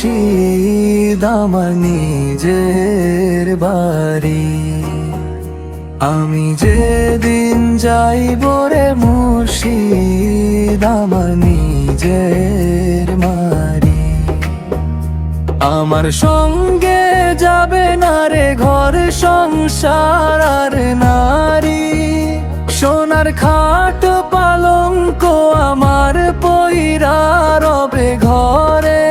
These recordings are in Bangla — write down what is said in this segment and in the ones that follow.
মুর্শিদ আমার নিজের বাড়ি। আমি যেদিন যাইব রে মুর্শিদ আমার নিজের বাড়ি। আমার সঙ্গে যাবে না রে ঘর সংসার আর নারী, সোনার খাট পালঙ্ক আমার পইরা রবে ঘরে।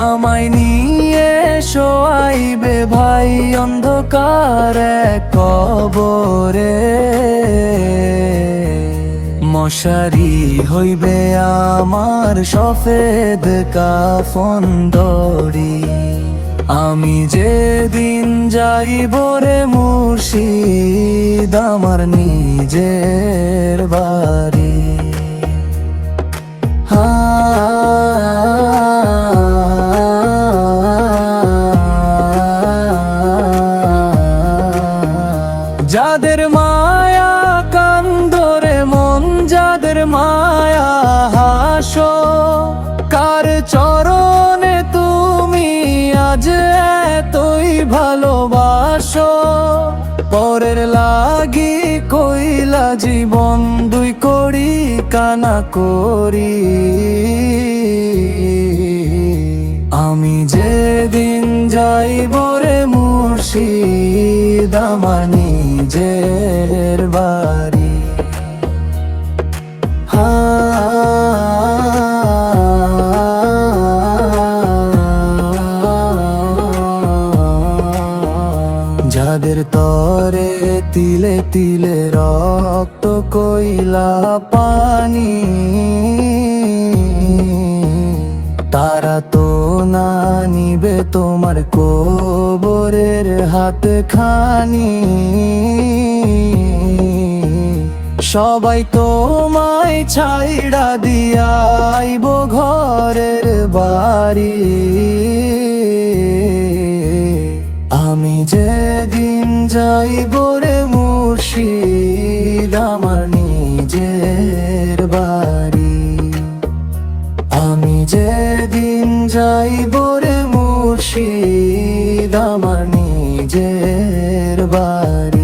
আমায় নিয়ে শোয়াইবে ভাই অন্ধকার এক কবরে। মশারি হইবে আমার সফেদ কাফন দড়ি। আমি যেদিন যাইব রে মুর্শিদ আমার নিজের বাড়ি। যাদের মায়া কান্দরে মন, যাদের মায়া হাসো, কার চরণে তুমি আজ এতই ভালোবাসো। পরের লাগি কইলা জীবন দুই করি কানা করি। আমি যেদিন যাইব রে মুর্শিদ আমার নিজের বাড়ি। যাদের তরে তিলে তিলে রক্ত কইলা পানি, তারা তো না নিবে তোমার কবরের হাত খানি। সবাই তোমায় ছাইড়া দিয়াইব ঘরের বাড়ি। আমি যেদিন যাইব রে মুর্শিদ আমার নিজের বাড়ি। আমি যেদিন যাইব রে মুর্শিদ আমার নিজের বাড়ি।